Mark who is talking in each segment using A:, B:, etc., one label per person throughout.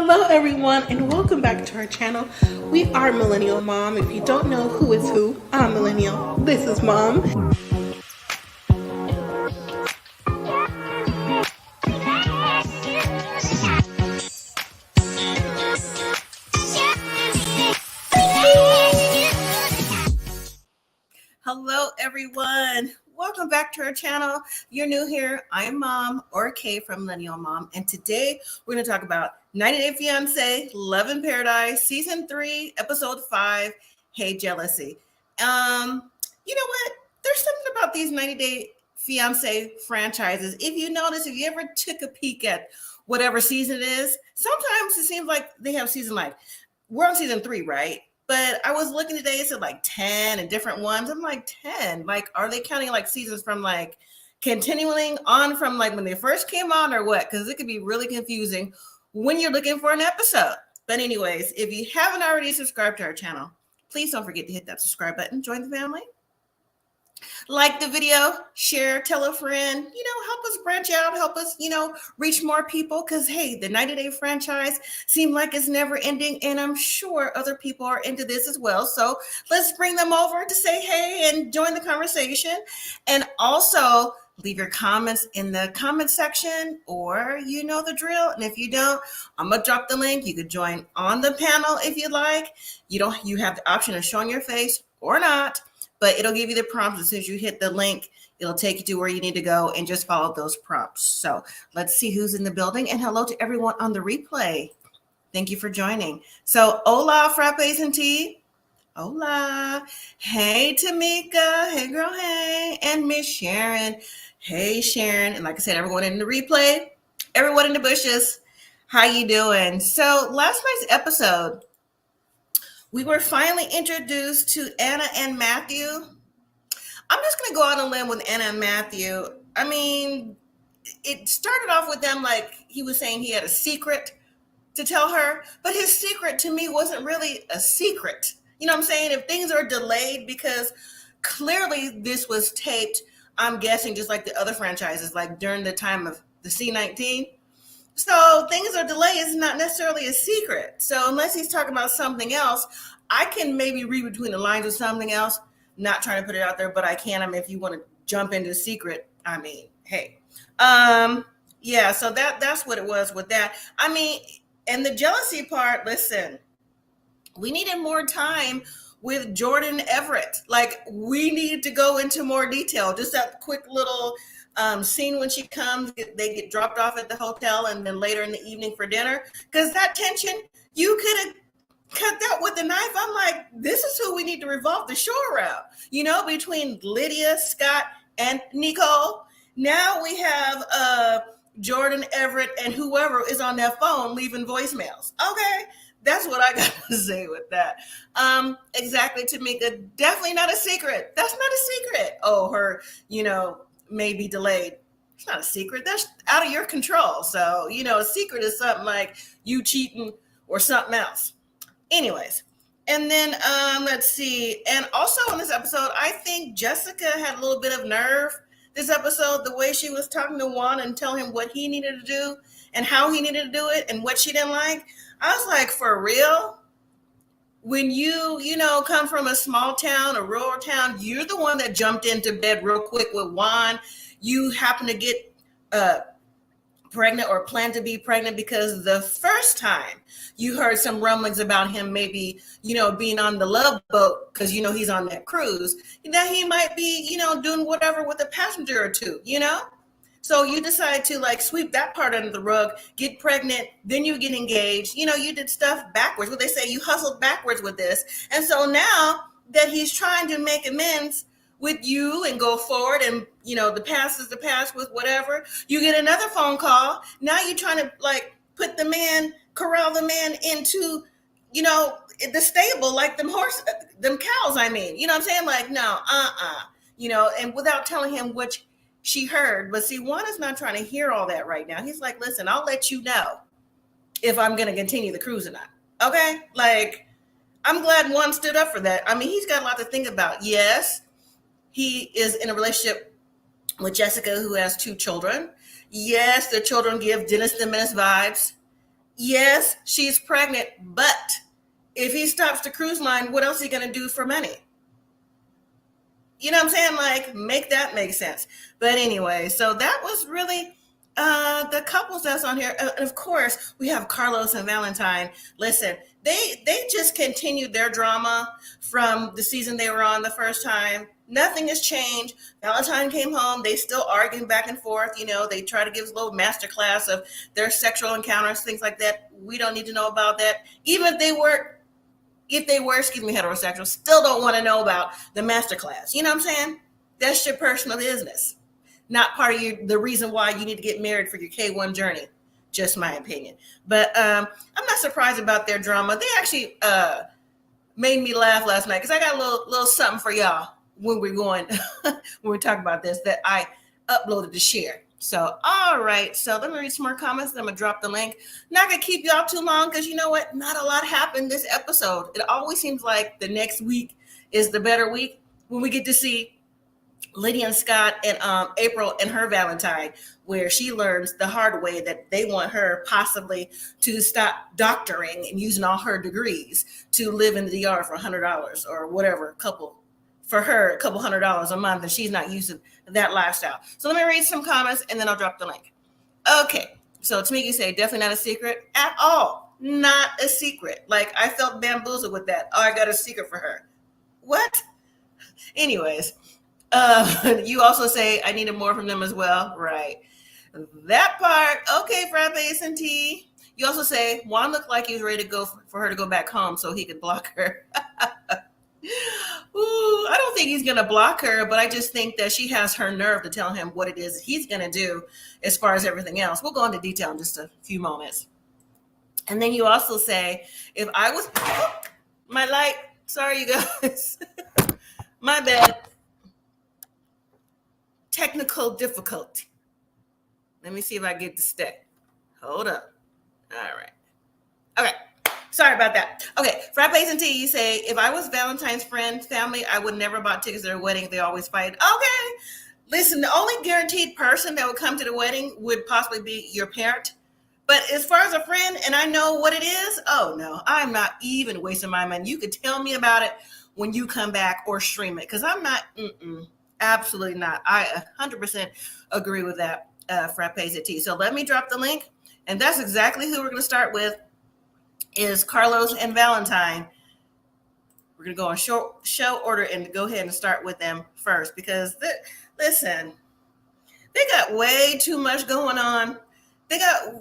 A: Hello everyone and welcome back to our channel. We are Millennial Mom. If you don't know who is who, I'm Millennial. This is Mom.
B: Hello everyone. Welcome back to our channel. You're new here. I'm Mom or Kay from Millennial Mom. And today we're going to talk about 90 Day Fiancé, Love in Paradise, Season 3, Episode 5, Hey Jealousy. You know what? There's something about these 90 Day Fiancé franchises. If you notice, if you ever took a peek at whatever season it is, sometimes it seems like they have season like, we're on season 3, right? But I was looking today, it said like 10 and different ones. I'm like, 10? Like, are they counting like seasons from like continuing on from like when they first came on or what? Because it could be really confusing when you're looking for an episode. But anyways, if you haven't already subscribed to our channel, please don't forget to hit that subscribe button. Join the family. Like the video, share, tell a friend, help us branch out, help us, reach more people. Because, hey, the 90 Day franchise seems like it's never ending. And I'm sure other people are into this as well. So let's bring them over to say hey and join the conversation. And also leave your comments in the comment section, or you know the drill. And if you don't, I'm going to drop the link. You could join on the panel if you like. You have the option of showing your face or not. But it'll give you the prompts. As soon as you hit the link, it'll take you to where you need to go and just follow those prompts. So let's see who's in the building. And hello to everyone on the replay. Thank you for joining. So hola, frappes and tea. Hola. Hey, Tamika. Hey, girl. Hey. And Miss Sharon. Hey, Sharon. And like I said, everyone in the replay, everyone in the bushes, how you doing? So last night's episode, we were finally introduced to Anna and Matthew. I'm just going to go out on a limb with Anna and Matthew. I mean, it started off with them like he was saying he had a secret to tell her, but his secret to me wasn't really a secret. You know what I'm saying? If things are delayed, because clearly this was taped, I'm guessing just like the other franchises, like during the time of the C-19. So things are delayed is not necessarily a secret. So unless he's talking about something else, I can maybe read between the lines with something else. Not trying to put it out there, but I can. I mean, if you want to jump into secret, I mean, hey. Yeah, so that's what it was with that. I mean, and the jealousy part, listen, we needed more time with Jordan Everett. Like, we need to go into more detail. Just that quick little scene when she comes, they get dropped off at the hotel, and then later in the evening for dinner. Because that tension, you could have cut that with a knife. I'm like, this is who we need to revolve the show around. Between Lydia Scott and Nicole. Now we have Jordan Everett and whoever is on their phone leaving voicemails. Okay. That's what I got to say with that. Exactly, Tamika. Definitely not a secret. That's not a secret. Oh, her, may be delayed. It's not a secret. That's out of your control. So, a secret is something like you cheating or something else. Anyways, and then let's see. And also in this episode, I think Jessica had a little bit of nerve this episode, the way she was talking to Juan and telling him what he needed to do and how he needed to do it and what she didn't like. I was like, for real? When you come from a small town, a rural town, you're the one that jumped into bed real quick with Juan. You happen to get pregnant or plan to be pregnant because the first time you heard some rumblings about him maybe, being on the Love Boat because, he's on that cruise, that he might be, doing whatever with a passenger or two, So you decide to like sweep that part under the rug, get pregnant, then you get engaged. You did stuff backwards. What they say, you hustled backwards with this. And so now that he's trying to make amends with you and go forward, and the past is the past with whatever, you get another phone call. Now you're trying to like corral the man into the stable, like them cows, I mean, what I'm saying? Like, no, and without telling him which she heard. But see, Juan is not trying to hear all that right now. He's like, listen, I'll let you know if I'm going to continue the cruise or not. Okay. Like, I'm glad Juan stood up for that. I mean, he's got a lot to think about. Yes, he is in a relationship with Jessica, who has 2 children. Yes, the children give Dennis the Menace vibes. Yes, she's pregnant, but if he stops the cruise line, what else is he going to do for money? You know what I'm saying? Like, make that make sense. But anyway, so that was really the couples that's on here. And of course, we have Carlos and Valentine. Listen, they just continued their drama from the season they were on the first time. Nothing has changed. Valentine came home. They still arguing back and forth. You know, they try to give us a little master class of their sexual encounters, things like that. We don't need to know about that. Even if they were, heterosexual, still don't want to know about the masterclass. You know what I'm saying? That's your personal business, not part of the reason why you need to get married for your K1 journey. Just my opinion. But I'm not surprised about their drama. They actually made me laugh last night because I got a little something for y'all when we're going when we talk about this that I uploaded to share. So, all right. So let me read some more comments. I'm going to drop the link. Not going to keep y'all too long because you know what? Not a lot happened this episode. It always seems like the next week is the better week when we get to see Lydia Scott and April and her Valentine, where she learns the hard way that they want her possibly to stop doctoring and using all her degrees to live in the DR for $100 or whatever, for her, a couple $100 a month, and she's not using that lifestyle. So let me read some comments and then I'll drop the link. Okay, so Tamiki say, definitely not a secret at all. Not a secret. Like, I felt bamboozled with that. Oh, I got a secret for her. What? Anyways, you also say, I needed more from them as well. Right. That part. Okay, Frappes and tea. You also say, Juan looked like he was ready to go for her to go back home so he could block her. Ooh, I don't think he's going to block her, but I just think that she has her nerve to tell him what it is he's going to do as far as everything else. We'll go into detail in just a few moments. And then you also say, if I was, my light, sorry, you guys, my bad, technical difficulty. Let me see if I get the stick. Hold up. All right. Okay. Sorry about that. Okay, Frappes and tea, you say, if I was Valentine's friend, family, I would never buy tickets to their wedding. They always fight. Okay. Listen, the only guaranteed person that would come to the wedding would possibly be your parent. But as far as a friend, and I know what it is, oh no, I'm not even wasting my money. You could tell me about it when you come back or stream it, because I'm not, absolutely not. I 100% agree with that, Frappes and tea. So let me drop the link, and that's exactly who we're going to start with. Is Carlos and Valentine. We're going to go in show order and go ahead and start with them first because, listen, they got way too much going on. They got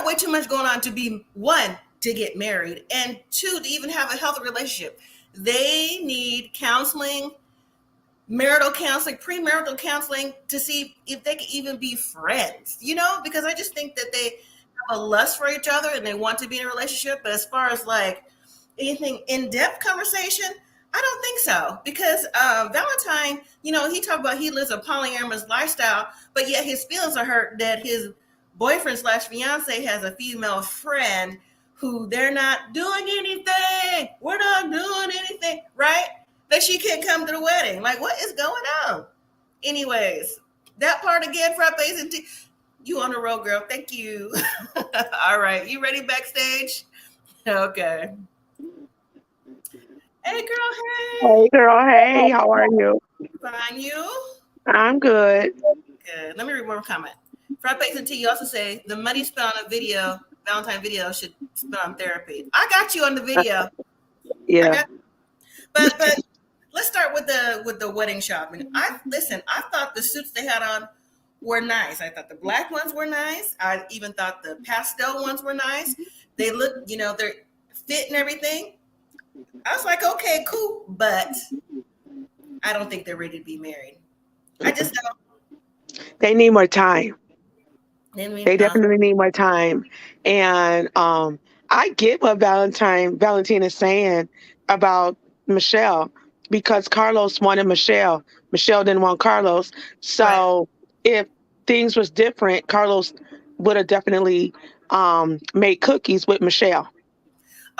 B: way too much going on to be, one, to get married, and two, to even have a healthy relationship. They need counseling, marital counseling, premarital counseling to see if they can even be friends, because I just think that they a lust for each other and they want to be in a relationship, but as far as like anything in-depth conversation, I don't think so, because Valentine, he talked about he lives a polyamorous lifestyle, but yet his feelings are hurt that his boyfriend / fiance has a female friend who they're not doing anything. We're not doing anything, right? That she can't come to the wedding. Like, what is going on? Anyways, that part again, Frappes and tea. You on the road, girl. Thank you. All right. You ready backstage? Okay. Hey, girl. Hey.
C: Hey, girl. Hey, how are you?
B: Fine. You?
C: I'm good.
B: Good. Let me read one comment. Frappes and tea, you also say the money spent on a video, Valentine video, should spend on therapy. I got you on the video.
C: Yeah.
B: But let's start with the wedding shopping. I thought the suits they had on were nice. I thought the black ones were nice. I even thought the pastel ones were nice. They look, they're fit and everything. I was like, okay, cool. But I don't think they're ready to be married. I just don't.
C: They need more time. They definitely need more time. And I get what Valentine is saying about Michelle, because Carlos wanted Michelle. Michelle didn't want Carlos. So if things was different, Carlos would have definitely made cookies with Michelle.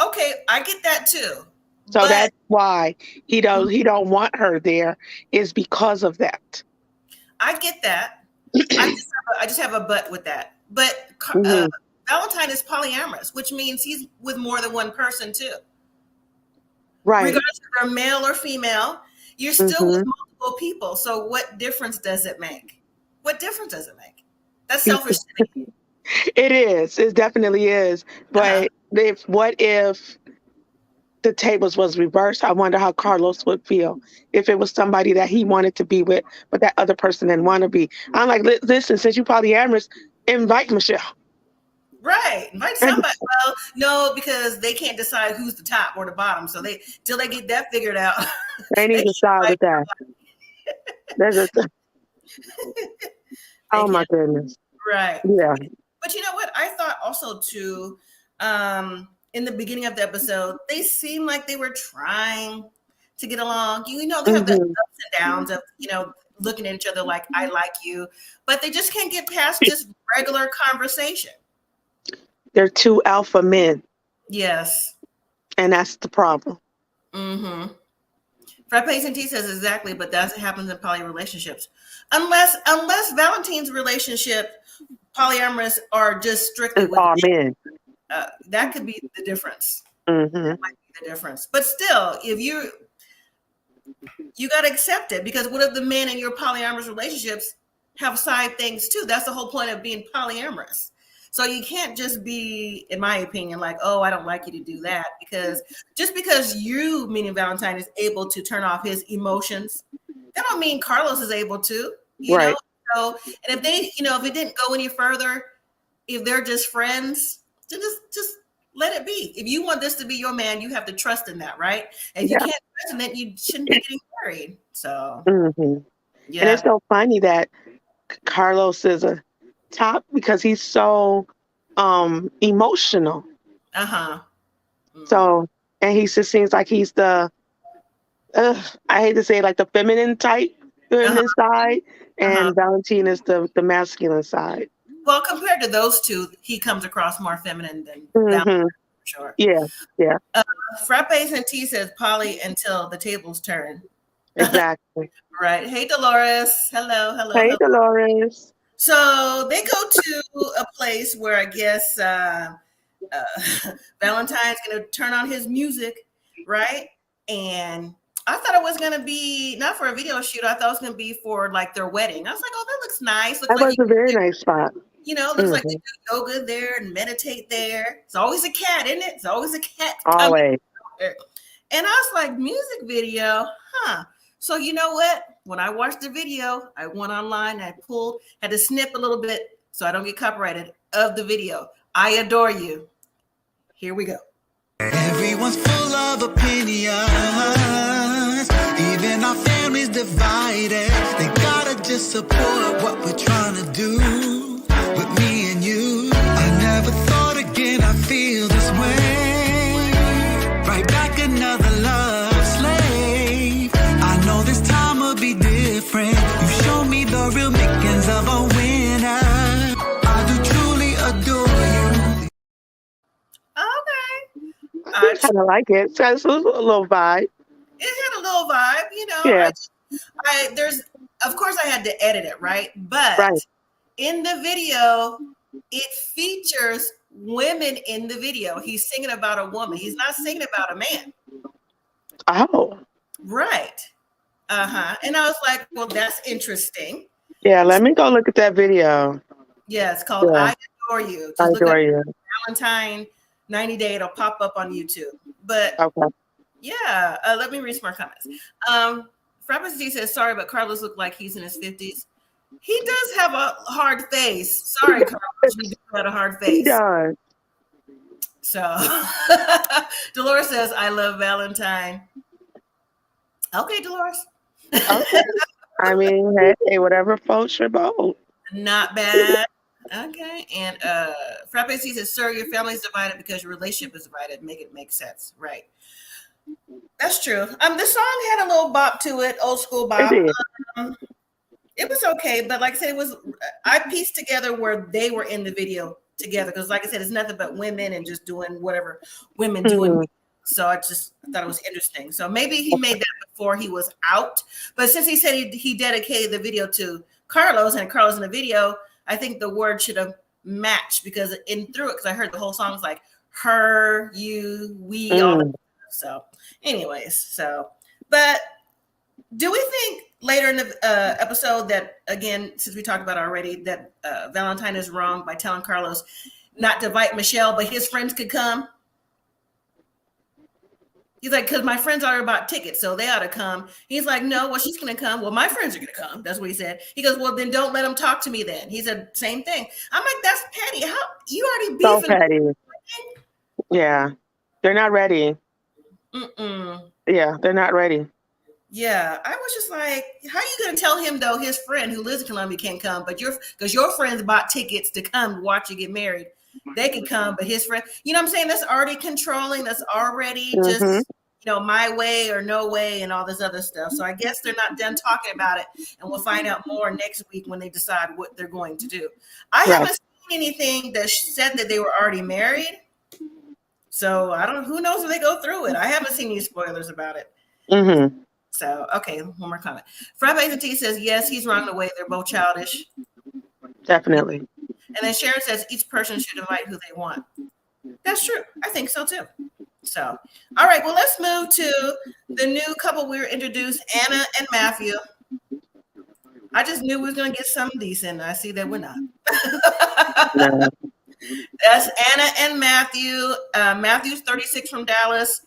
B: Okay, I get that too.
C: So that's why he don't want her there, is because of that.
B: I get that. I just have a but with that. But Valentine is polyamorous, which means he's with more than one person too.
C: Right.
B: Regardless if they're male or female, you're still with multiple people. So what difference does it make? What difference does it make? That's selfish to me.
C: It is. It definitely is. But what if the tables was reversed? I wonder how Carlos would feel if it was somebody that he wanted to be with, but that other person didn't want to be. I'm like, listen, since you polyamorous, invite Michelle.
B: Right. Invite somebody. Well, no, because they can't decide who's the top or the bottom. So till they get that figured out.
C: They need to start with that. Oh my goodness.
B: Right.
C: Yeah.
B: But you know what? I thought also too, in the beginning of the episode, they seemed like they were trying to get along. You know, they have the ups and downs of, looking at each other like, I like you, but they just can't get past just regular conversation.
C: They're two alpha men.
B: Yes.
C: And that's the problem.
B: Mm-hmm. Frappes and T says exactly, but that happens in poly relationships. Unless Valentine's relationship, polyamorous are just strictly with
C: men.
B: That could be the difference.
C: Mm-hmm.
B: That might be the difference. But still, if you got to accept it, because what if the men in your polyamorous relationships have side things too? That's the whole point of being polyamorous. So you can't just be, in my opinion, like, oh, I don't like you to do that, because just because you, meaning Valentine, is able to turn off his emotions, that don't mean Carlos is able to, you know? So, and if they, if it didn't go any further, if they're just friends, then just let it be. If you want this to be your man, you have to trust in that, right? And you can't trust in that, you shouldn't be getting married. So, yeah.
C: And it's so funny that Carlos is a top because he's so emotional. So, and he just seems like he's the I hate to say it, like the feminine type, feminine side, and Valentine is the masculine side.
B: Well, compared to those two, he comes across more feminine than Valentine, for sure.
C: Yeah.
B: Frappes and T says poly until the tables turn.
C: Exactly.
B: Right. Hey, Dolores. Hello.
C: Hey, Dolores.
B: So they go to a place where I guess Valentine's going to turn on his music, right? And I thought it was going to be not for a video shoot. I thought it was going to be for like their wedding. I was like, oh, that looks nice.
C: That was a very nice spot.
B: Looks like they do yoga there and meditate there. It's always a cat, isn't it? It's always a cat.
C: Always.
B: And I was like, music video, huh? So you know what? When I watched the video, I went online and I had to snip a little bit so I don't get copyrighted of the video. I adore you. Here we go.
D: Everyone's full of opinions. Even our family's divided. They gotta just support what we're trying to do with me and you. I never thought again I feel this way. Right back another love slave. I know this time will be different. You show me the real makings of a winner. I do truly adore you.
B: Okay.
C: I kind of like it. So it's a little vibe.
B: It had a little vibe,
C: Yeah.
B: Of course I had to edit it, right? But in the video, it features women in the video. He's singing about a woman. He's not singing about a man.
C: Oh.
B: Right. And I was like, well, that's interesting.
C: Yeah, let me go look at that video.
B: Yeah, it's called I Adore You.
C: I Adore You.
B: Valentine 90 Day. It'll pop up on YouTube. But yeah, let me read some more comments. Frappes G says, sorry, but Carlos looked like he's in his 50s. He does have a hard face. Sorry, Carlos, you do have a hard face.
C: He does.
B: So Dolores says, I love Valentine. Okay, Dolores.
C: Okay. I mean, hey, whatever floats your boat.
B: Not bad. Okay. And Frappes says, sir, your family's divided because your relationship is divided. Make it make sense. Right. That's true. The song had a little bop to it, old school bop. It was okay, but like I said, I pieced together where they were in the video together because, like I said, it's nothing but women and just doing whatever women doing. So I thought it was interesting. So maybe he made that before he was out, but since he said he dedicated the video to Carlos and Carlos in the video, I think the word should have match because because I heard the whole song was like her, you, we, all that stuff. So anyways, but do we think later in the episode that, again, since we talked about it already, that Valentine is wrong by telling Carlos not to invite Michelle, but his friends could come? He's like, because my friends already bought tickets, so they ought to come. He's like, no, well, she's going to come. Well, my friends are going to come. That's what he said. He goes, well, then don't let them talk to me then. He said, same thing. I'm like, that's petty. How you already beefing?
C: So petty. Yeah. They're not ready. Yeah, they're not ready.
B: Yeah, I was just like, how are you going to tell him, though, his friend who lives in Columbia can't come, but because your friends bought tickets to come watch you get married, they could come, but his friend, you know what I'm saying? That's already controlling. That's already just, my way or no way and all this other stuff. So I guess they're not done talking about it, and we'll find out more next week when they decide what they're going to do. I haven't seen anything that said that they were already married. So I don't know. Who knows if they go through it? I haven't seen any spoilers about it. So, okay, one more comment. Frappe T says, yes, he's wrong in a way. They're both childish.
C: Definitely.
B: And then Sharon says, each person should invite who they want. That's true. I think so, too. So, all right, well, let's move to the new couple we were introduced, Anna and Matthew. I just knew we was going to get something decent. I see that we're not. That's Anna and Matthew. Matthew's 36 from Dallas.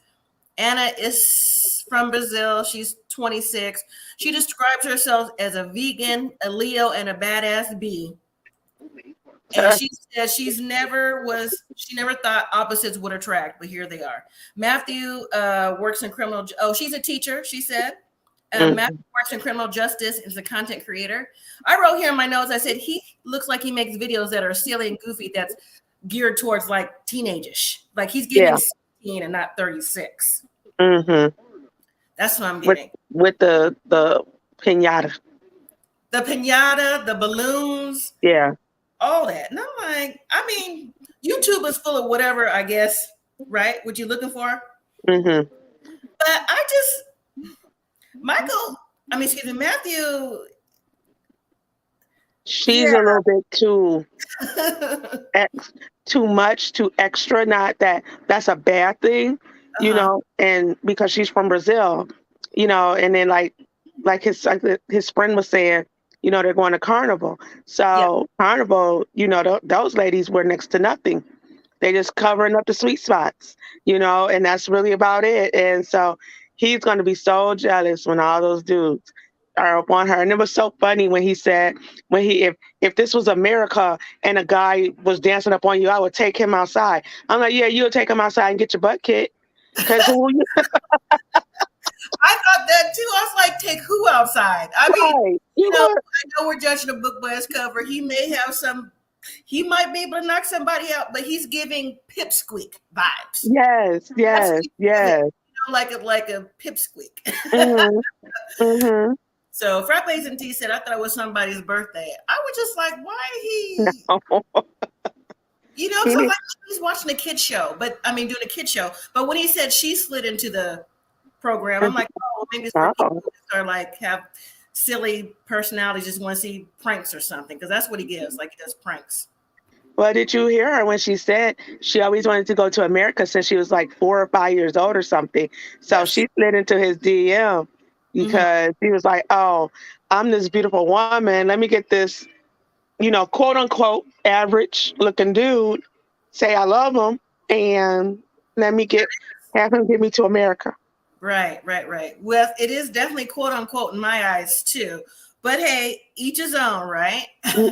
B: Anna is from Brazil. She's 26. She describes herself as a vegan, a Leo, and a badass bee. And she says she never thought opposites would attract, but here they are. Matthew works in criminal. Oh, she's a teacher, she said. Matthew works in criminal justice and is a content creator. I wrote here in my notes, I said, he looks like he makes videos that are silly and goofy that's geared towards like teenage-ish. Like he's getting 16 and not 36. That's what I'm getting.
C: With the piñata.
B: The piñata, the balloons.
C: Yeah.
B: All that. And I'm like, I mean, YouTube is full of whatever, I guess, right? What you looking for? But Matthew.
C: She's a little bit too too much, too extra. Not that that's a bad thing, you know, and because she's from Brazil, you know, and then like his friend was saying, you know, they're going to Carnival. So Carnival, you know, those ladies were next to nothing. They just covering up the sweet spots, you know, and that's really about it. And so he's going to be so jealous when all those dudes are up on her. And it was so funny when he said, if this was America and a guy was dancing up on you, I would take him outside. I'm like, yeah, you'll take him outside and get your butt kicked. Because
B: I thought that too. I was like, take who outside? I mean, you know, I know we're judging a book by its cover. He may have he might be able to knock somebody out, but he's giving pipsqueak vibes.
C: Yes.
B: You know, like a pipsqueak. So Frappe and T said, I thought it was somebody's birthday. I was just like, why he? No. You know, so like he's watching a kid show, doing a kid show. But when he said she slid into the program, I'm like, oh, maybe it's for people who are like have silly personalities, just want to see pranks or something, because that's what he gives. Like he does pranks.
C: Well, did you hear her when she said she always wanted to go to America since she was like 4 or 5 years old or something? So she slid into his DM because he was like, oh, I'm this beautiful woman. Let me get this, you know, quote unquote, average looking dude, say I love him, and let me have him get me to America.
B: Right. Well, it is definitely quote unquote in my eyes too. But hey, each his own, right?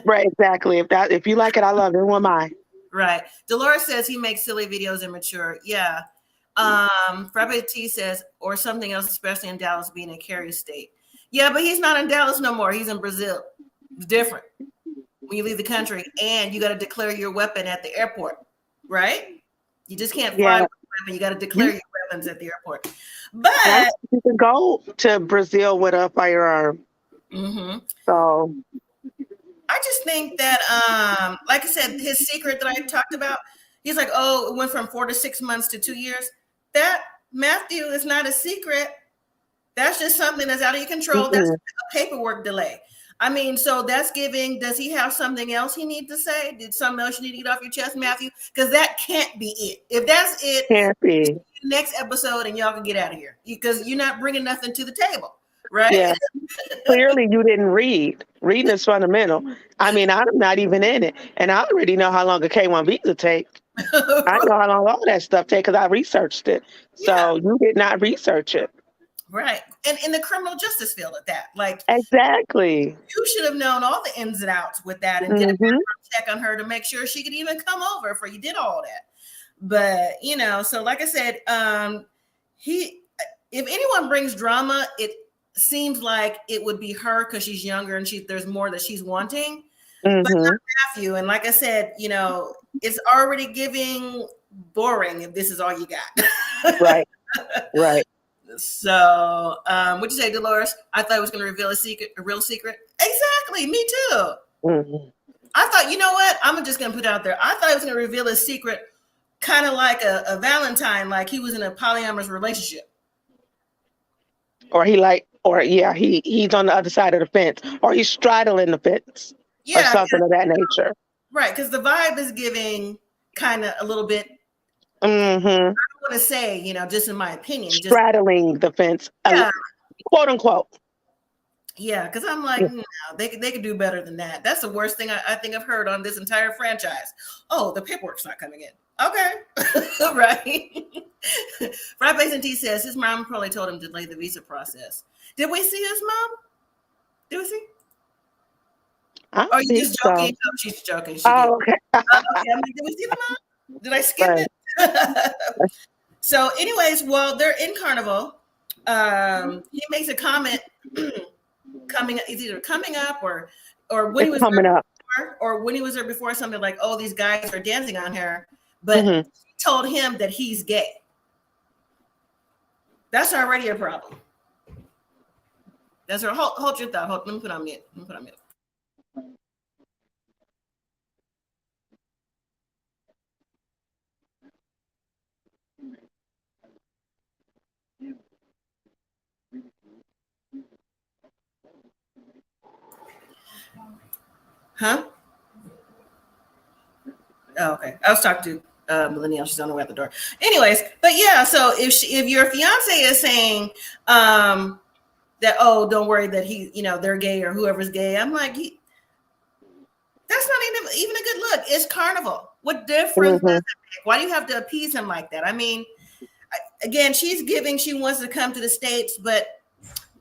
C: Right, exactly. If you like it, I love it. Who am I?
B: Right. Dolores says he makes silly videos and mature. Yeah. Frappe T says, or something else, especially in Dallas being a carrier state. Yeah, but he's not in Dallas no more. He's in Brazil. It's different when you leave the country, and you got to declare your weapon at the airport, right? You just can't fly with a weapon. You got to declare your weapons at the airport. But
C: you can go to Brazil with a firearm. So
B: I just think that, like I said, his secret that I talked about, he's like, oh, it went from 4 to 6 months to 2 years. That, Matthew, is not a secret. That's just something that's out of your control. That's a paperwork delay. I mean, so that's giving. Does he have something else he need to say? Did something else you need to get off your chest, Matthew? Because that can't be it. If that's it,
C: Can't be.
B: next episode and y'all can get out of here because you're not bringing nothing to the table, right?
C: Yeah. Clearly, you didn't read. Reading is fundamental. I mean, I'm not even in it, and I already know how long a K-1 visa take. I know how long all that stuff take because I researched it. So you did not research it.
B: Right. And in the criminal justice field at that. Like,
C: exactly.
B: You should have known all the ins and outs with that and did a background check on her to make sure she could even come over before you did all that. But, you know, so like I said, if anyone brings drama, it seems like it would be her because she's younger and there's more that she's wanting. But not Matthew. And like I said, you know, it's already giving boring if this is all you got.
C: Right. Right.
B: So, what'd you say, Dolores? I thought it was going to reveal a real secret. Exactly. Me too. I thought, you know what? I'm just going to put it out there. I thought it was going to reveal a secret, kind of like a Valentine, like he was in a polyamorous relationship.
C: Or he's on the other side of the fence, or he's straddling the fence, or something of that nature.
B: Right, because the vibe is giving kind of a little bit. I don't want to say, you know, just in my opinion,
C: straddling the fence, quote unquote.
B: Yeah, because I'm like, no, they could do better than that. That's the worst thing I think I've heard on this entire franchise. Oh, the paperwork's not coming in. Okay, right. Fried Bacon T says his mom probably told him to delay the visa process. Did we see his mom? Did we see? Are you just joking? So. No, she's joking. Okay. Okay. I'm like, did we see the mom? Did I skip it? So, anyways, while they're in Carnival, he makes a comment. He's either coming up or when he was coming up, or when he was there before, something like, "Oh, these guys are dancing on her," but he told him that he's gay. That's already a problem. That's her. Hold your thought. Let me put on mute. Huh? Oh, okay. I was talking to Millennial. She's on the way out the door. Anyways, but yeah. So if your fiance is saying that, oh, don't worry that they're gay or whoever's gay, I'm like, that's not even a good look. It's Carnival. What difference does it make? Why do you have to appease him like that? I mean, again, she wants to come to the States, but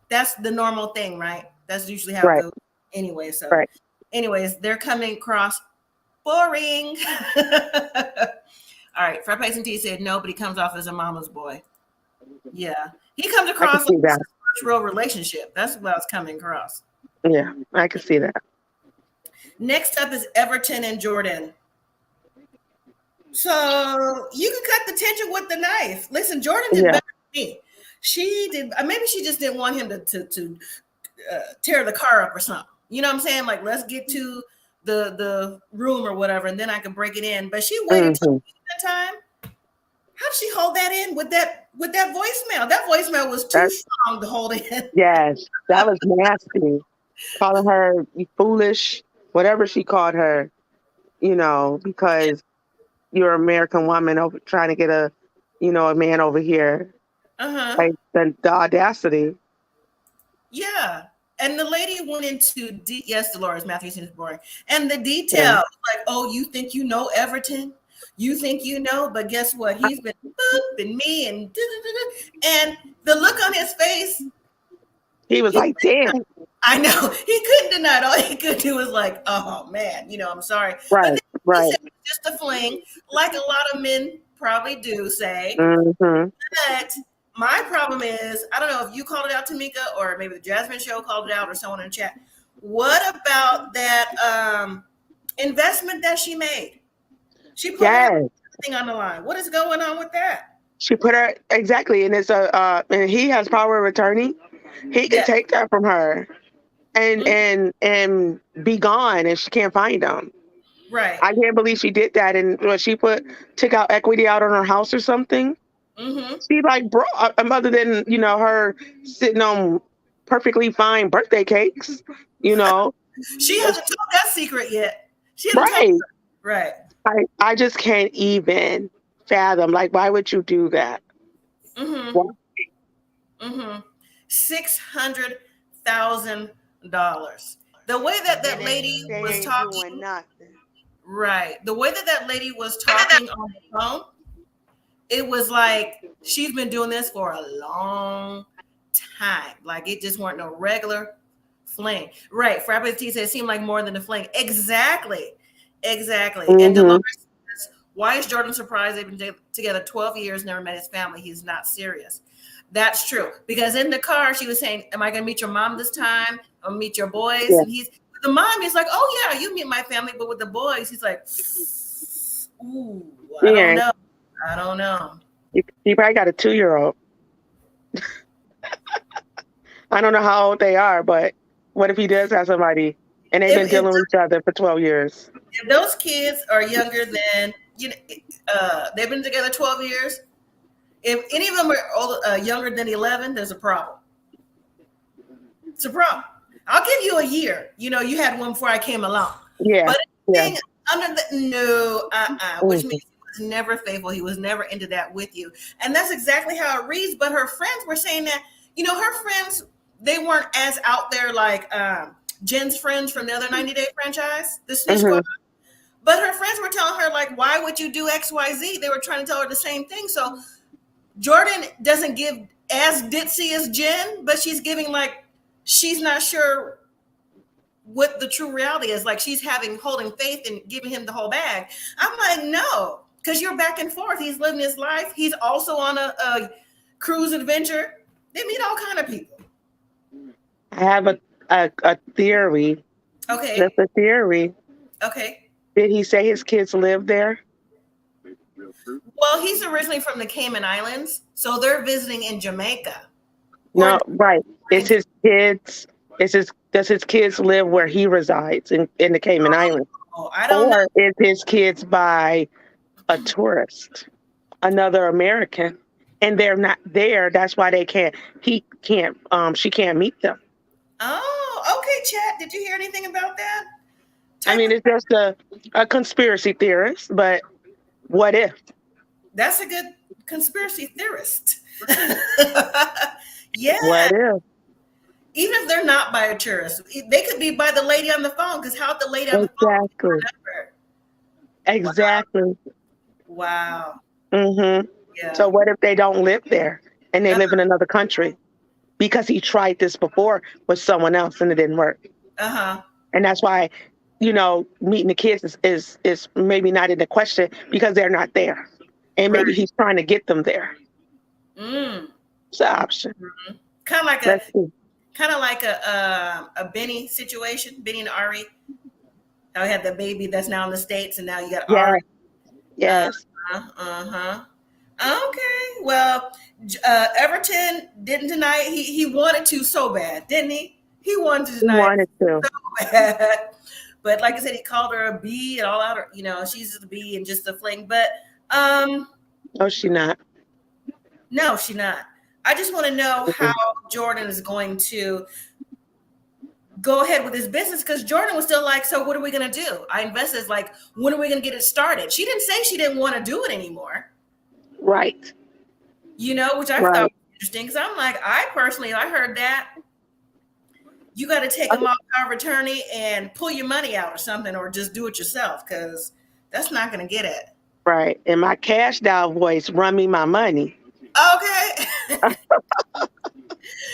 B: that's the normal thing, right? That's usually how it goes anyway. So anyways, they're coming across boring. All right. Fred Payson T said no, but he comes off as a mama's boy. Yeah. He comes across like a real relationship. That's what I was coming across.
C: Yeah, I can see that.
B: Next up is Everton and Jordan. So you can cut the tension with the knife. Listen, Jordan did better than me. She did. Maybe she just didn't want him to tear the car up or something. You know what I'm saying? Like, let's get to the room or whatever, and then I can break it in. But she waited till that time. How did she hold that in with that voicemail? That voicemail was too strong to hold in.
C: Yes, that was nasty. Calling her foolish, whatever she called her, because you're an American woman over trying to get a man over here. Like the audacity.
B: Yeah. And the lady went into yes, Dolores Matthews is boring. And the detail, like, oh, you think you know Everton? You think you know, but guess what? He's been booping me and the look on his face.
C: He was like, damn.
B: I know. He couldn't deny it. All he could do was like, oh man, I'm sorry.
C: Right. Right.
B: Just a fling, like a lot of men probably do say. But my problem is, I don't know if you called it out, Tamika, or maybe the Jasmine Show called it out, or someone in the chat. What about that investment that she made? She put everything on the line. What is going on with that?
C: She put her exactly, and it's and he has power of attorney. He can take that from her, and be gone, and she can't find him.
B: Right.
C: I can't believe she did that, and she took out equity out on her house or something. She's like, bro, other than her sitting on perfectly fine birthday cakes, you know?
B: She hasn't told that secret yet. She hasn't told
C: Right.
B: Right.
C: I just can't even fathom. Like, why would you do that?
B: Mm-hmm.
C: Why?
B: Mm-hmm. $600,000. The way that that lady
C: They
B: was
C: ain't doing
B: talking,
C: nothing.
B: right? The way that that lady was talking on the phone, it was like she's been doing this for a long time. Like it just weren't no regular fling. Right. Frappe T said it seemed like more than a fling. Exactly. Exactly. And
C: Mm-hmm.
B: Dolores says, why is Jordan surprised they've been together 12 years, never met his family? He's not serious. That's true. Because in the car, she was saying, am I going to meet your mom this time? I'll meet your boys.
C: Yeah.
B: And he's, with the mom, he's like, oh, yeah, you meet my family. But with the boys, he's like, ooh, I don't know. I don't know.
C: He probably got a 2-year-old. I don't know how old they are, but what if he does have somebody and they've been dealing with each other for 12 years?
B: If those kids are younger than, they've been together 12 years. If any of them are older, younger than 11, there's a problem. It's a problem. I'll give you a year. You had one before I came along.
C: Yeah.
B: But
C: Yeah.
B: under the which means he was never faithful. He was never into that with you. And that's exactly how it reads. But her friends were saying that, her friends, they weren't as out there like Jen's friends from the other 90 Day franchise, the Snitch Squad. But her friends were telling her, like, why would you do XYZ? They were trying to tell her the same thing. So Jordan doesn't give as ditzy as Jen, but she's giving like she's not sure what the true reality is. Like she's holding faith and giving him the whole bag. I'm like, no, because you're back and forth. He's living his life. He's also on a cruise adventure. They meet all kind of people.
C: I have a theory.
B: Okay.
C: That's a theory.
B: Okay.
C: Did he say his kids live there?
B: Well, he's originally from the Cayman Islands, so they're visiting in Jamaica.
C: No, right. It's his kids. Does his kids live where he resides in the Cayman Islands?
B: I don't know.
C: Or is his kids by a tourist, another American, and they're not there? That's why she can't meet them.
B: Oh, okay, chat. Did you hear anything about that?
C: I mean, it's just a conspiracy theorist, but what if?
B: That's a good conspiracy theorist. Yeah.
C: What if?
B: Even if they're not by a tourist, they could be by the lady on the phone. Because how'd the lady on the phone remember?
C: Exactly.
B: Wow.
C: Mm-hmm.
B: Yeah.
C: So what if they don't live there and they live in another country? Because he tried this before with someone else and it didn't work. And that's why, meeting the kids is maybe not in the question because they're not there. And maybe he's trying to get them there. It's an option.
B: Mm-hmm. Kind of like a Benny situation, Benny and Ari. How we had the baby that's now in the States, and now you got Ari.
C: Yes.
B: Okay. Well, Everton didn't deny it. He wanted to so bad, didn't he? He wanted to deny it so bad. But like I said, he called her a bee and all out. She's just a bee and just a fling. But
C: no, she's not.
B: No, she's not. I just want to know how Jordan is going to go ahead with his business, because Jordan was still like, so what are we going to do? I invested, like, when are we going to get it started? She didn't say she didn't want to do it anymore.
C: Right.
B: Which I thought was interesting, because I'm like, I heard that. You got to take them off power of attorney and pull your money out or something, or just do it yourself, because that's not going to get it.
C: Right. In my cash doll voice, run me my money.
B: Okay.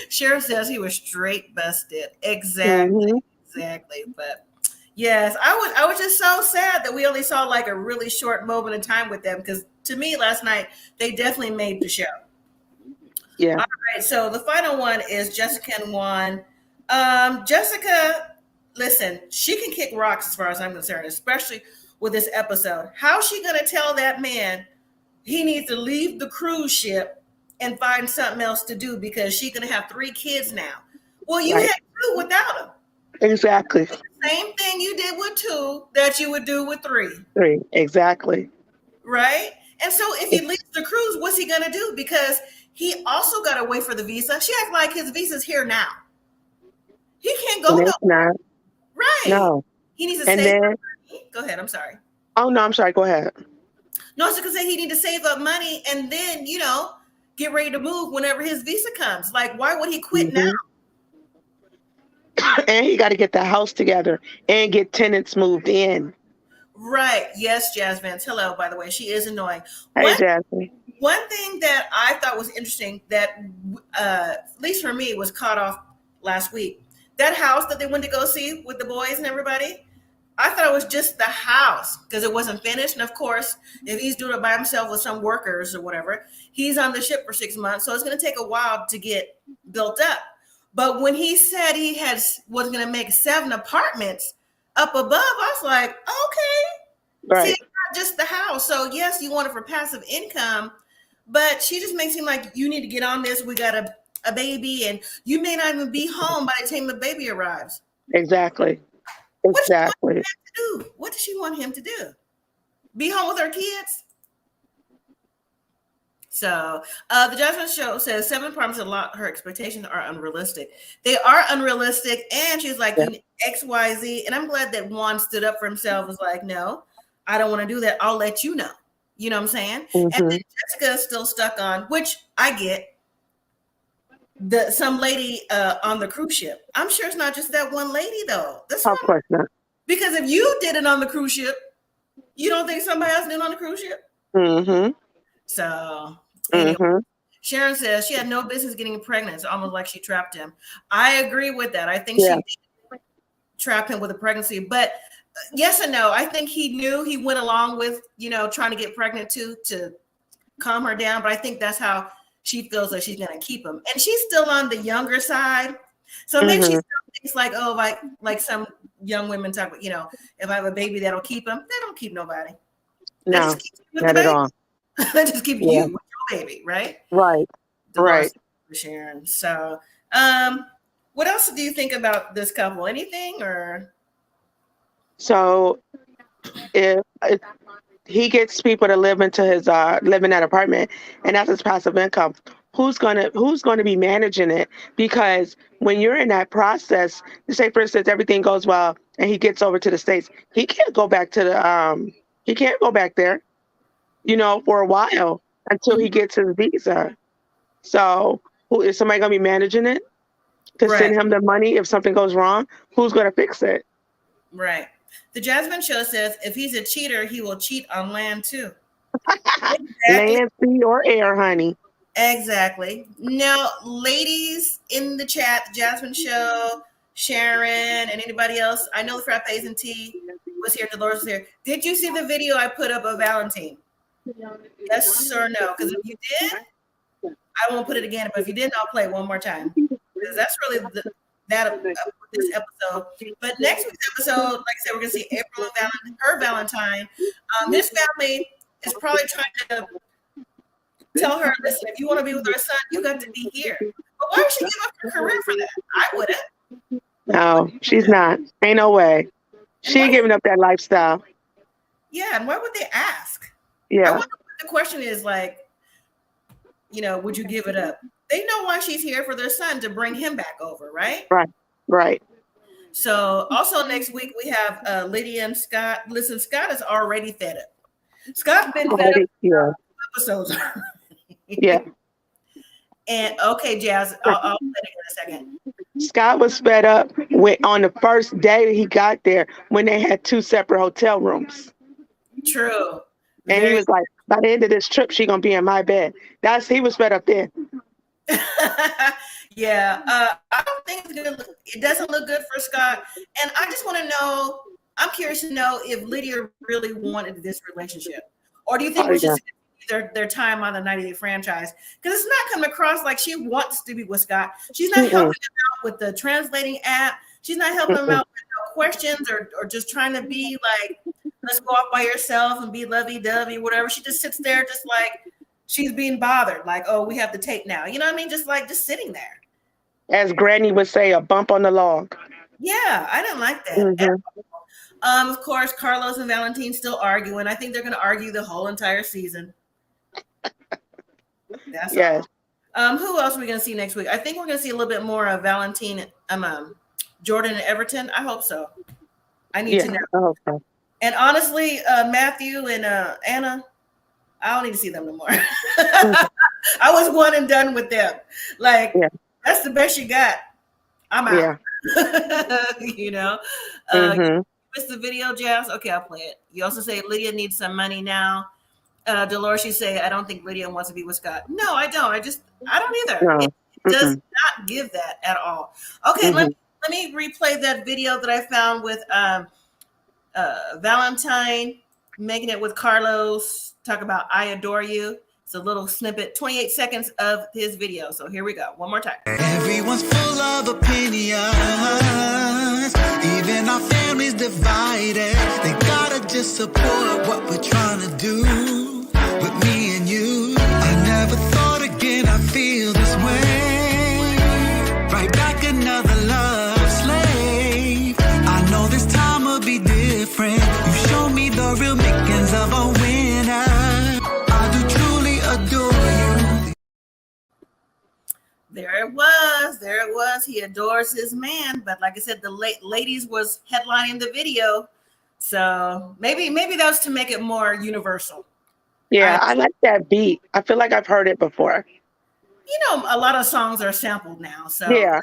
B: Sheriff says he was straight busted. Exactly. Exactly. But yes, I was just so sad that we only saw like a really short moment of time with them, because to me last night, they definitely made the show. Yeah. All right. So the final one is Jessica and Juan. Jessica, listen, she can kick rocks as far as I'm concerned, especially with this episode. How's she going to tell that man he needs to leave the cruise ship and find something else to do, because she's going to have 3 kids now? Well, you had 2 without him.
C: Exactly.
B: It's the same thing you did with 2 that you would do with 3.
C: 3, exactly.
B: Right? And so if he leaves the cruise, what's he going to do? Because he also got to wait for the visa. She acts like his visa's here now. He can't
C: And
B: go
C: it's not.
B: right.
C: No.
B: He needs to
C: And
B: save
C: then,
B: up money. Go ahead. I'm sorry.
C: oh no, I'm sorry. Go ahead.
B: No, I was gonna say he need to save up money and then get ready to move whenever his visa comes. Like, why would he quit now?
C: And he got to get the house together and get tenants moved in.
B: Right. Yes, Jazz Vance. Hello, by the way. She is annoying.
C: Hey, Jasmine.
B: One thing that I thought was interesting that, at least for me, was caught off last week. That house that they went to go see with the boys and everybody, I thought it was just the house because it wasn't finished. And of course, if he's doing it by himself with some workers or whatever, he's on the ship for 6 months. So it's going to take a while to get built up. But when he said he was going to make 7 apartments up above, I was like, okay.
C: Right.
B: See, it's not just the house. So yes, you want it for passive income, but she just makes it seem like you need to get on this. We got a baby and you may not even be home by the time the baby arrives.
C: Exactly. Exactly.
B: What does she want him to do? Be home with her kids? So the Jasmine Show says 7 apartments a lot. Her expectations are unrealistic. They are unrealistic. And she's like, XYZ. And I'm glad that Juan stood up for himself. Was like, no, I don't want to do that. I'll let you know. You know what I'm saying? And then Jessica's still stuck on, which I get, some lady on the cruise ship. I'm sure it's not just that one lady though.
C: Of course not. Because
B: if you did it on the cruise ship, you don't think somebody else did it on the cruise ship? So anyway, Sharon says she had no business getting pregnant. It's almost like she trapped him. I agree with that. I think she did trap him with a pregnancy, but yes and no. I think he knew. He went along with, trying to get pregnant too, to calm her down. But I think that's how she feels like she's going to keep him. And she's still on the younger side. So maybe she still thinks like, oh, like some young women talk about, if I have a baby, that'll keep him. They don't keep nobody.
C: No, not at all.
B: They just keep you with your baby, right?
C: Right. Right.
B: Sharon. So, what else do you think about this couple? Anything or? So,
C: if he gets people to live into his live in that apartment, and that's his passive income, who's gonna be managing it? Because when you're in that process, say for instance everything goes well and he gets over to the States, he can't go back to the he can't go back there, for a while until he gets his visa. So who is somebody gonna be managing it to send him the money if something goes wrong? Who's gonna fix it?
B: Right. The Jasmine Show says if he's a cheater, he will cheat on land too.
C: Land, sea, or air, honey.
B: Exactly. Now, ladies in the chat, the Jasmine Show, Sharon, and anybody else, I know the Frappes and Tea was here, Dolores was here. Did you see the video I put up of Valentine? Yes or no? Because if you did, I won't put it again. But if you didn't, I'll play it one more time. Because that's really that of this episode. But next week's episode, like I said, we're going to see April and her Valentine. This family is probably trying to tell her, listen, if you want to be with our son, you got to be here. But why would she give up her career for that? I wouldn't.
C: No, she's not. Ain't no way. She ain't giving up that lifestyle.
B: Yeah, and why would they ask?
C: Yeah.
B: I wonder what the question is like, would you give it up? They know why she's here for their son to bring him back over, right?
C: Right.
B: So also next week we have Lydia and Scott. Listen, Scott is already fed up. Scott's been fed up episodes.
C: Yeah.
B: And okay, Jazz, I'll play it in a second.
C: Scott was fed up on the first day he got there when they had 2 separate hotel rooms.
B: True.
C: And he was like, by the end of this trip, she gonna be in my bed. He was fed up then.
B: Yeah, I don't think it doesn't look good for Scott. And I just want to know, I'm curious to know if Lydia really wanted this relationship. Or do you think it was just their time on the 90-day franchise? Because it's not coming across like she wants to be with Scott. She's not helping him out with the translating app. She's not helping him out with no questions or just trying to be like, let's go off by yourself and be lovey-dovey, whatever. She just sits there just like she's being bothered. Like, oh, we have to tape now. You know what I mean? Just sitting there.
C: As Granny would say, a bump on the log.
B: Yeah, I didn't like that. Of course, Carlos and Valentine still arguing. I think they're going to argue the whole entire season. That's all. Who else are we going to see next week? I think we're going to see a little bit more of Valentine, Jordan and Everton? I hope so. I need to know.
C: I hope so.
B: And honestly, Matthew and Anna, I don't need to see them no more. I was one and done with them. Like, that's the best you got. I'm out. You know? Missed the video, Jazz? Okay, I'll play it. You also say Lydia needs some money now. Dolores, you say, I don't think Lydia wants to be with Scott. No, I don't. I don't either.
C: No.
B: It does not give that at all. Okay, let me replay that video that I found with Valentine making it with Carlos. Talk about I adore you. It's a little snippet, 28 seconds of his video. So here we go. One more time.
D: Everyone's full of opinions. Even our family's divided. They gotta just support what we're trying to do. With me and you, I never thought again I'd feel this way. Right back another love slave. I know this time will be different. You show me the real makings of a winner. I do truly adore you.
B: There it was. There it was. He adores his man. But like I said, the ladies was headlining the video. So maybe that was to make it more universal.
C: Yeah, I like that beat. I feel like I've heard it before.
B: You know, a lot of songs are sampled now. So
C: yeah,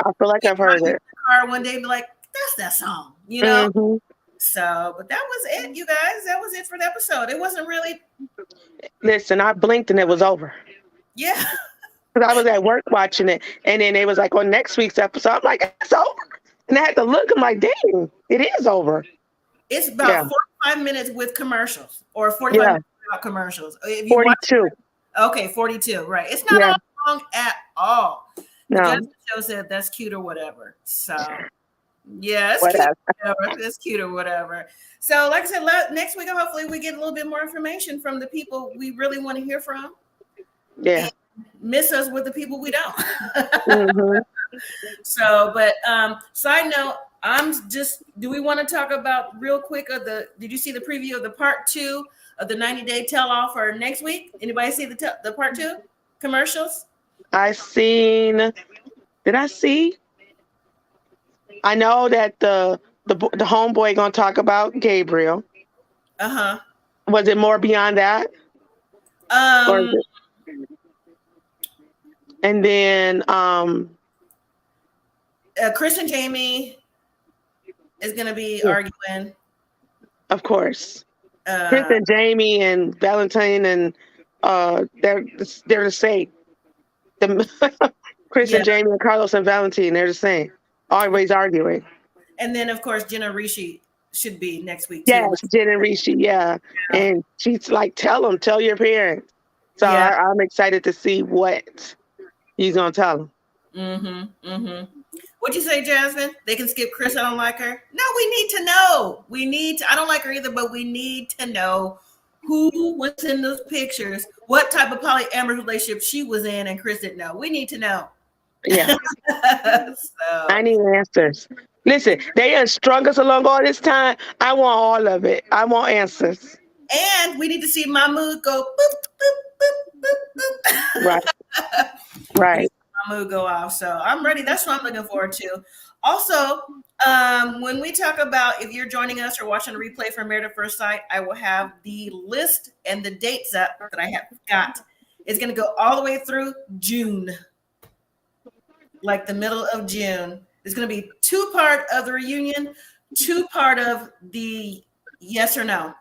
C: I feel like I've heard it.
B: Car one day, be like, that's that song, you know. So, but that was it, you guys. That was it for the episode. It wasn't really.
C: Listen, I blinked and it was over.
B: Yeah.
C: Because I was at work watching it, and then it was like on next week's episode. I'm like, it's over, and I had to look. I'm like, dang, it is over.
B: It's about 45 minutes with commercials, or 45 minutes without commercials. If you
C: 42.
B: Okay, 42. Right. It's not all long at all.
C: No.
B: The show said that's cute or whatever. So yeah, it's
C: whatever.
B: Cute. It's cute or whatever. So like I said, next week hopefully we get a little bit more information from the people we really want to hear from.
C: Yeah.
B: And miss us with the people we don't. So, but side note, do we want to talk about real quick did you see the preview of the part 2 of the 90-day tell-all for next week? Anybody see the part 2 commercials?
C: Did I see? I know that the homeboy gonna talk about Gabriel. Was it more beyond that? Or is it? And then
B: Chris and Jamie is gonna be arguing.
C: Of course. Chris and Jamie and Valentine and they're the same. Chris and Jamie and Carlos and Valentine, they're the same. Always arguing.
B: And then of course Jenna Rishi should be next week too.
C: Yes, Jenna Rishi, and she's like, tell your parents. So I'm excited to see what he's gonna tell them.
B: What'd you say, Jasmine? They can skip Chris. I don't like her. No, we need to know. I don't like her either, but we need to know who was in those pictures, what type of polyamorous relationship she was in, and Chris didn't know. We need to know.
C: Yeah. I need answers. Listen, they have strung us along all this time. I want all of it. I want answers.
B: And we need to see Mahmoud go boop, boop, boop, boop.
C: Right.
B: Mood go off. So I'm ready. That's what I'm looking forward to. Also, when we talk about, if you're joining us or watching a replay from Married at First Sight, I will have the list and the dates up that I have got. It's going to go all the way through June, like the middle of June. It's going to be 2-part of the reunion, 2-part of the yes or no,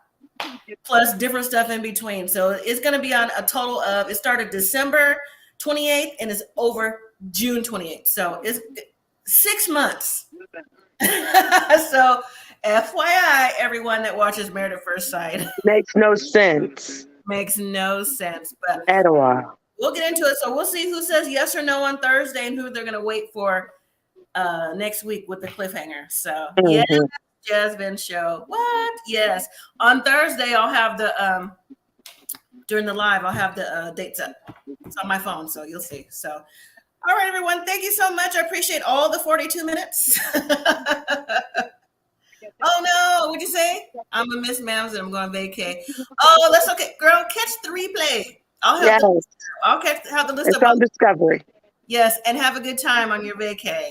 B: plus different stuff in between. So it's going to be on a total of, it started December 28th and is over June 28th. So it's 6 months. So FYI, everyone that watches Married at First Sight.
C: Makes no sense.
B: Makes no sense. But
C: at all.
B: We'll get into it. So we'll see who says yes or no on Thursday and who they're going to wait for next week with the cliffhanger. So yeah, Jasmine show. What? Yes. On Thursday, I'll have the during the live, I'll have the dates up. It's on my phone, so you'll see. So, all right, everyone. Thank you so much. I appreciate all the 42 minutes. Oh no, what'd you say? I'm a Miss Mams and I'm going vacay. Oh, that's okay, girl. Catch the replay. I'll have the list
C: it's on Discovery.
B: Yes, and have a good time on your vacay.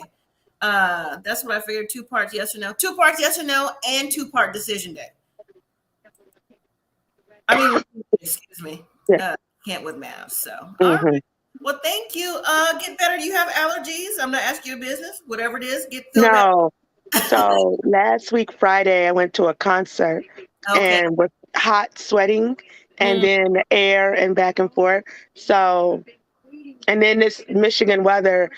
B: That's what I figured. 2 parts, yes or no. 2 parts, yes or no, and 2-part decision day. I mean, excuse me.
C: Yeah.
B: Can't with math. So, all
C: Mm-hmm.
B: right. Well, thank you. Get better. Do you have allergies? I'm not asking your business. Whatever it is, feel better.
C: No. So last week, Friday, I went to a concert and was hot, sweating, and then the air and back and forth. So, and then this Michigan weather,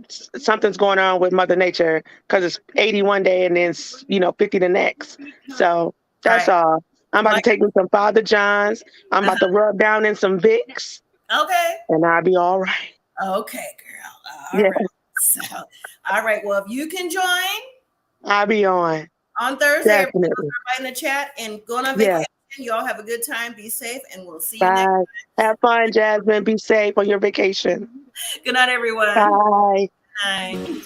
C: something's going on with Mother Nature because it's 80 one day and then, 50 the next. So that's all. I'm about to take me some Father John's. I'm about to rub down in some Vicks.
B: Okay.
C: And I'll be all right.
B: Okay, girl. All right. So, all right. Well, if you can join,
C: I'll be on
B: Thursday.
C: Definitely.
B: Everybody in the chat and going on vacation. You all have a good time. Be safe, and we'll see you
C: Bye.
B: next time.
C: Have fun, Jasmine. Be safe on your vacation.
B: Good night, everyone.
C: Bye.
B: Bye.